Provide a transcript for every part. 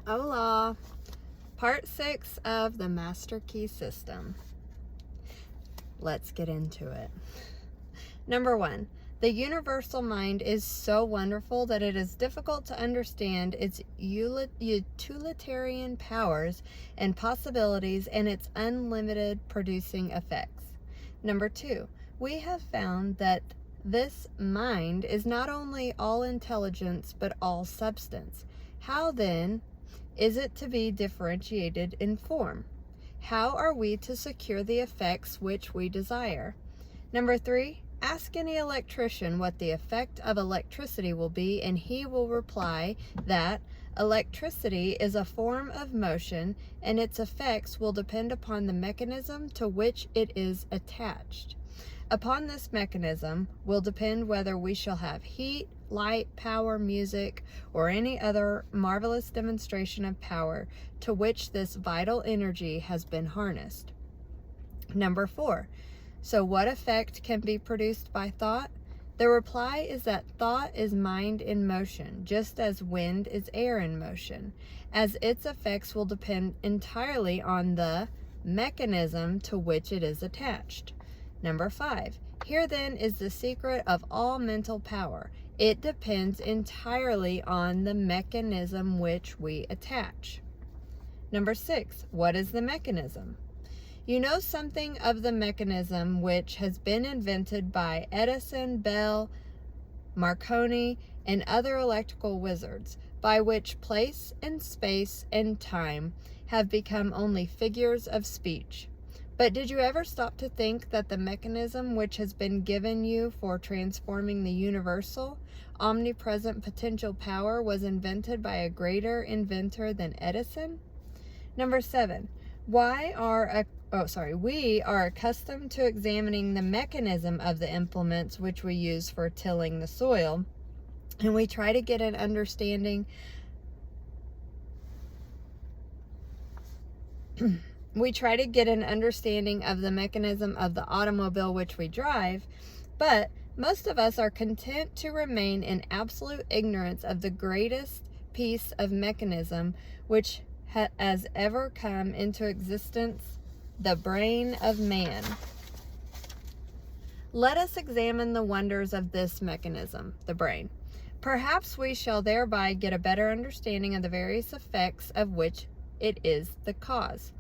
Hola! Part 6 of the Master Key System. Let's get into it. Number 1. The universal mind is so wonderful that it is difficult to understand its utilitarian powers and possibilities and its unlimited producing effects. Number 2. We have found that this mind is not only all intelligence but all substance. How then is it to be differentiated in form? How are we to secure the effects which we desire? Number 3, ask any electrician what the effect of electricity will be, and he will reply that electricity is a form of motion, and its effects will depend upon the mechanism to which it is attached. Upon this mechanism will depend whether we shall have heat, light, power, music, or any other marvelous demonstration of power to which this vital energy has been harnessed. Number 4. So what effect can be produced by thought? The reply is that thought is mind in motion, just as wind is air in motion, as its effects will depend entirely on the mechanism to which it is attached. Number 5. Here then is the secret of all mental power. It depends entirely on the mechanism which we attach. Number 6. What is the mechanism? You know something of the mechanism which has been invented by Edison, Bell, Marconi, and other electrical wizards, by which place and space and time have become only figures of speech. But did you ever stop to think that the mechanism which has been given you for transforming the universal, omnipresent potential power was invented by a greater inventor than Edison? Number 7. We are accustomed to examining the mechanism of the implements which we use for tilling the soil, and we try to get an understanding of the mechanism of the automobile which we drive, but most of us are content to remain in absolute ignorance of the greatest piece of mechanism which has ever come into existence, the brain of man. Let us examine the wonders of this mechanism, the brain. Perhaps we shall thereby get a better understanding of the various effects of which it is the cause.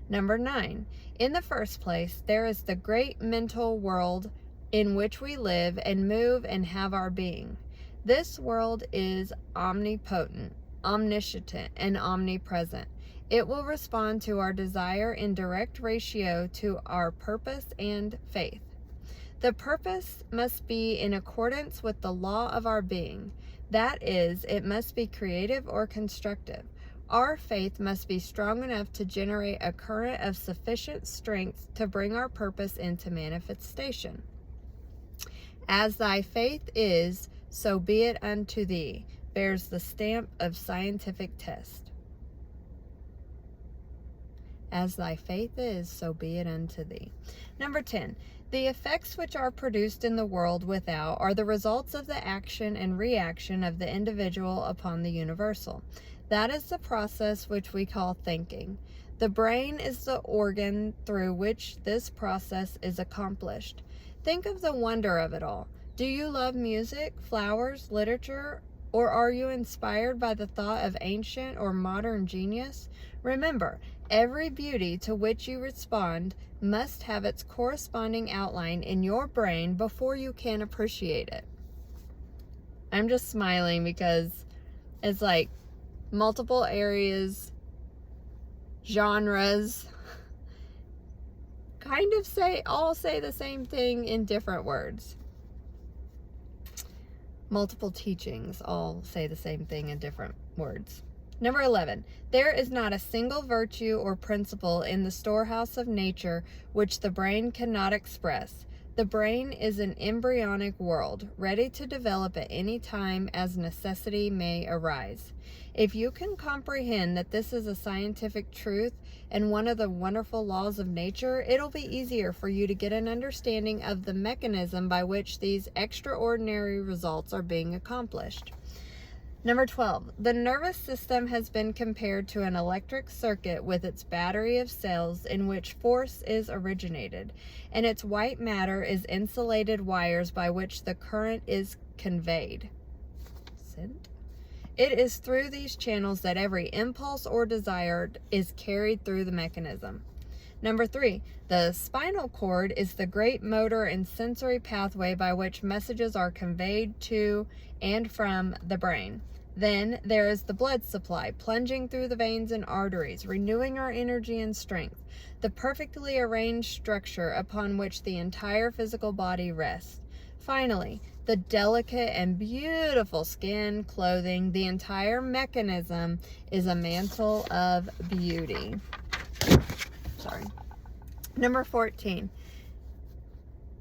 Number 9. In the first place, there is the great mental world in which we live and move and have our being. This world is omnipotent, omniscient, and omnipresent. It will respond to our desire in direct ratio to our purpose and faith. The purpose must be in accordance with the law of our being. That is, it must be creative or constructive. Our faith must be strong enough to generate a current of sufficient strength to bring our purpose into manifestation. As thy faith is, so be it unto thee, bears the stamp of scientific test. As thy faith is, so be it unto thee. Number 10. The effects which are produced in the world without are the results of the action and reaction of the individual upon the universal. That is the process which we call thinking. The brain is the organ through which this process is accomplished. Think of the wonder of it all. Do you love music, flowers, literature, or are you inspired by the thought of ancient or modern genius? Remember, every beauty to which you respond must have its corresponding outline in your brain before you can appreciate it. I'm just smiling because it's like multiple areas, genres, kind of all say the same thing in different words. Multiple teachings all say the same thing in different words. Number 11. There is not a single virtue or principle in the storehouse of nature which the brain cannot express. The brain is an embryonic world, ready to develop at any time as necessity may arise. If you can comprehend that this is a scientific truth and one of the wonderful laws of nature, it'll be easier for you to get an understanding of the mechanism by which these extraordinary results are being accomplished. Number 12, the nervous system has been compared to an electric circuit with its battery of cells in which force is originated, and its white matter is insulated wires by which the current is conveyed. It is through these channels that every impulse or desire is carried through the mechanism. Number 3, the spinal cord is the great motor and sensory pathway by which messages are conveyed to and from the brain. Then there is the blood supply, plunging through the veins and arteries, renewing our energy and strength, the perfectly arranged structure upon which the entire physical body rests. Finally, the delicate and beautiful skin, clothing, the entire mechanism is a mantle of beauty. Sorry. Number 14.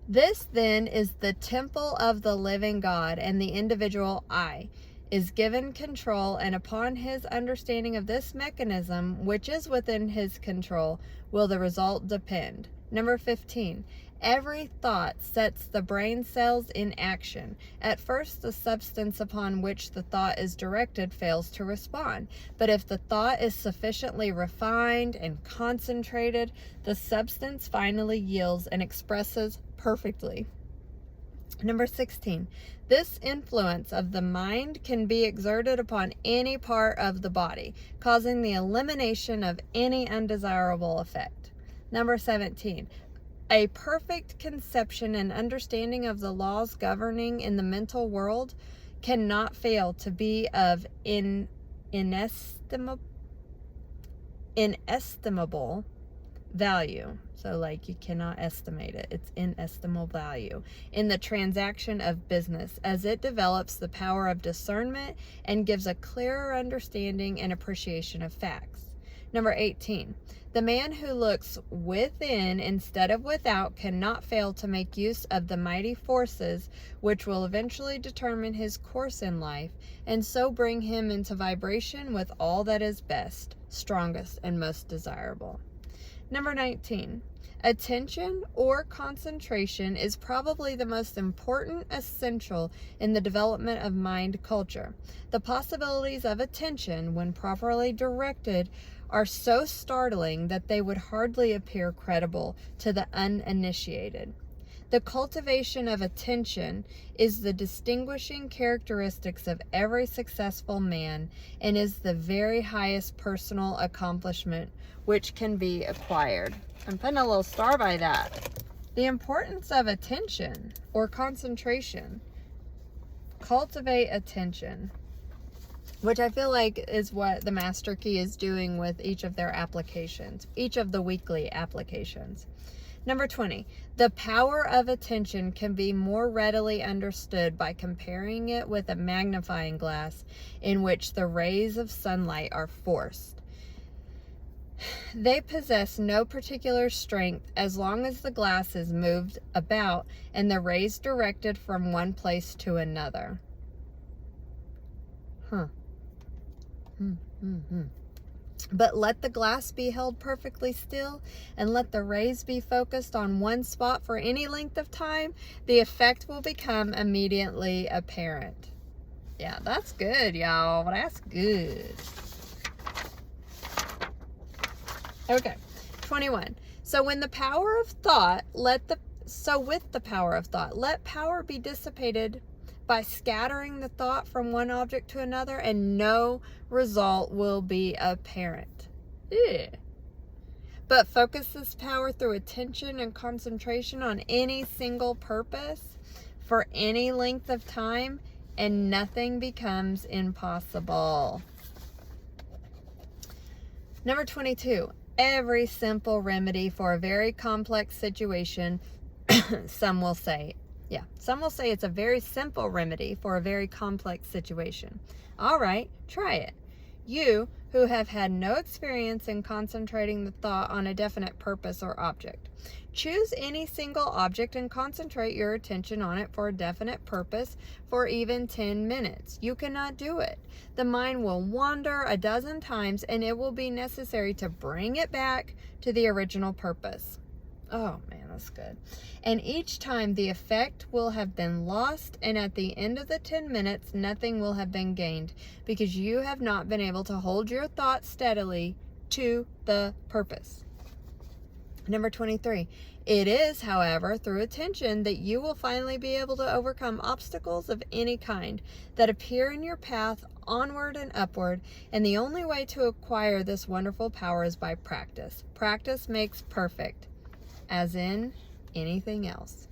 This then is the temple of the living God, and the individual I is given control, and upon his understanding of this mechanism, which is within his control, will the result depend. Number 15. Every thought sets the brain cells in action. At first, the substance upon which the thought is directed fails to respond. But if the thought is sufficiently refined and concentrated, the substance finally yields and expresses perfectly. Number 16. This influence of the mind can be exerted upon any part of the body, causing the elimination of any undesirable effect. Number 17. A perfect conception and understanding of the laws governing in the mental world cannot fail to be of inestimable value. So like you cannot estimate it. It's inestimable value in the transaction of business, as it develops the power of discernment and gives a clearer understanding and appreciation of facts. Number 18. The man who looks within instead of without cannot fail to make use of the mighty forces which will eventually determine his course in life, and so bring him into vibration with all that is best, strongest, and most desirable. Number 19. Attention or concentration is probably the most important essential in the development of mind culture. The possibilities of attention, when properly directed, are so startling that they would hardly appear credible to the uninitiated. The cultivation of attention is the distinguishing characteristics of every successful man, and is the very highest personal accomplishment which can be acquired. I'm putting a little star by that. The importance of attention or concentration. Cultivate attention, which I feel like is what the Master Key is doing with each of their applications, each of the weekly applications. Number 20, the power of attention can be more readily understood by comparing it with a magnifying glass in which the rays of sunlight are forced. They possess no particular strength as long as the glass is moved about and the rays directed from one place to another. But let the glass be held perfectly still, and let the rays be focused on one spot for any length of time, the effect will become immediately apparent. Yeah, that's good, y'all. That's good. Okay, 21. So with the power of thought, let power be dissipated by scattering the thought from one object to another, and no result will be apparent. Yeah. But focus this power through attention and concentration on any single purpose for any length of time, and nothing becomes impossible. Number 22. Every simple remedy for a very complex situation, some will say it's a very simple remedy for a very complex situation. All right, try it. You, who have had no experience in concentrating the thought on a definite purpose or object, choose any single object and concentrate your attention on it for a definite purpose for even 10 minutes. You cannot do it. The mind will wander a dozen times, and it will be necessary to bring it back to the original purpose. Oh man, that's good. And each time the effect will have been lost, and at the end of the 10 minutes, nothing will have been gained because you have not been able to hold your thoughts steadily to the purpose. Number 23. It is, however, through attention that you will finally be able to overcome obstacles of any kind that appear in your path onward and upward, and the only way to acquire this wonderful power is by practice. Practice makes perfect, as in anything else.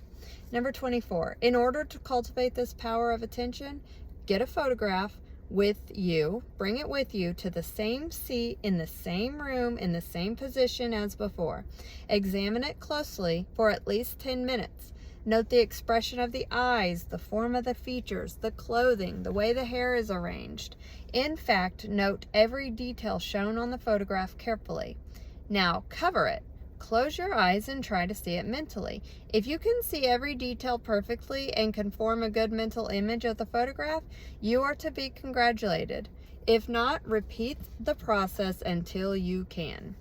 Number 24. In order to cultivate this power of attention, get a photograph with you, bring it with you to the same seat, in the same room, in the same position as before. Examine it closely for at least 10 minutes. Note the expression of the eyes, the form of the features, the clothing, the way the hair is arranged. In fact, note every detail shown on the photograph carefully. Now, cover it. Close your eyes and try to see it mentally. If you can see every detail perfectly and can form a good mental image of the photograph, you are to be congratulated. If not, repeat the process until you can.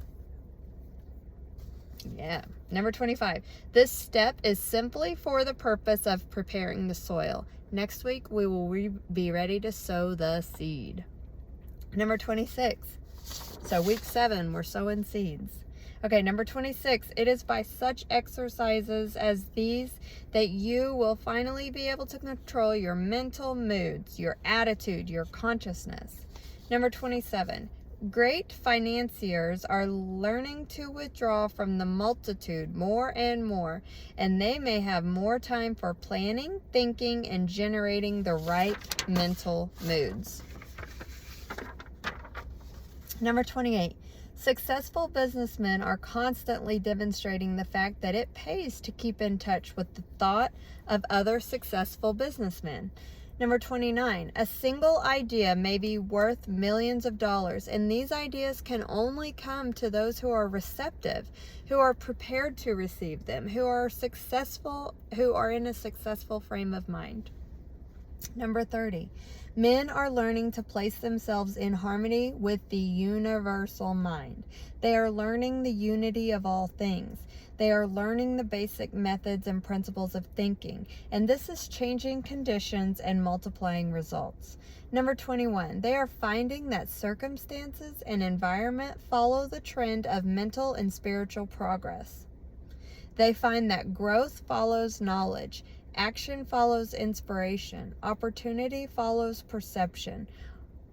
Yeah. Number 25. This step is simply for the purpose of preparing the soil. Next week, we will be ready to sow the seed. Number 26. So week 7, we're sowing seeds. Okay, number 26, it is by such exercises as these that you will finally be able to control your mental moods, your attitude, your consciousness. Number 27, great financiers are learning to withdraw from the multitude more and more, and they may have more time for planning, thinking, and generating the right mental moods. Number 28. Successful businessmen are constantly demonstrating the fact that it pays to keep in touch with the thought of other successful businessmen. Number 29, a single idea may be worth millions of dollars, and these ideas can only come to those who are receptive, who are prepared to receive them, who are successful, who are in a successful frame of mind. Number 30, men are learning to place themselves in harmony with the universal mind. They are learning the unity of all things. They are learning the basic methods and principles of thinking, and this is changing conditions and multiplying results. Number 21, they are finding that circumstances and environment follow the trend of mental and spiritual progress. They find that growth follows knowledge. Action follows inspiration. Opportunity follows perception.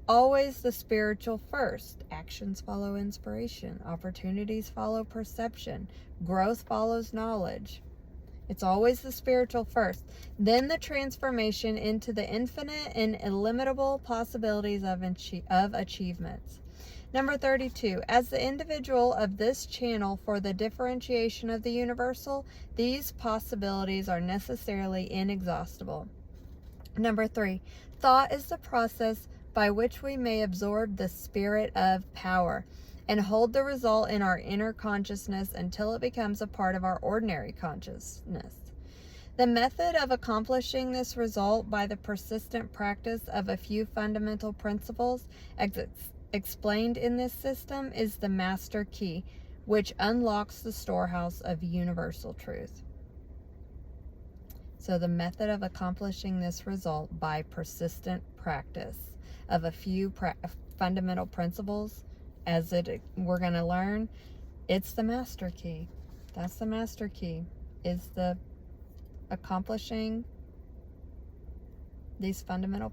Always the spiritual first. Actions follow inspiration. Opportunities follow perception. Growth follows knowledge. It's always the spiritual first. Then the transformation into the infinite and illimitable possibilities of achievements. Number 32, as the individual of this channel for the differentiation of the universal, these possibilities are necessarily inexhaustible. Number 3, thought is the process by which we may absorb the spirit of power and hold the result in our inner consciousness until it becomes a part of our ordinary consciousness. The method of accomplishing this result by the persistent practice of a few fundamental principles explained in this system is the master key, which unlocks the storehouse of universal truth. So the method of accomplishing this result by persistent practice of a few fundamental principles, we're going to learn, it's the master key. That's the master key, is the accomplishing these fundamental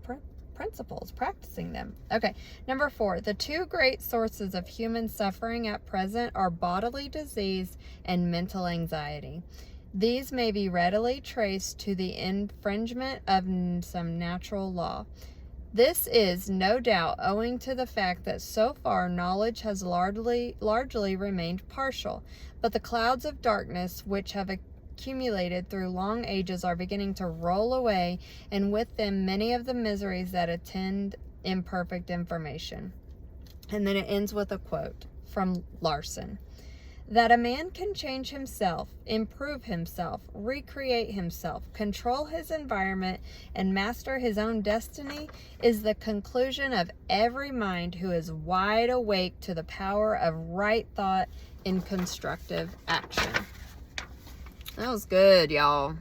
principles, practicing them. Okay, number 4, the two great sources of human suffering at present are bodily disease and mental anxiety. These may be readily traced to the infringement of some natural law. This is no doubt owing to the fact that so far knowledge has largely remained partial, but the clouds of darkness which have accumulated through long ages are beginning to roll away, and with them many of the miseries that attend imperfect information. And then it ends with a quote from Larson. That a man can change himself, improve himself, recreate himself, control his environment, and master his own destiny is the conclusion of every mind who is wide awake to the power of right thought in constructive action. That was good, y'all.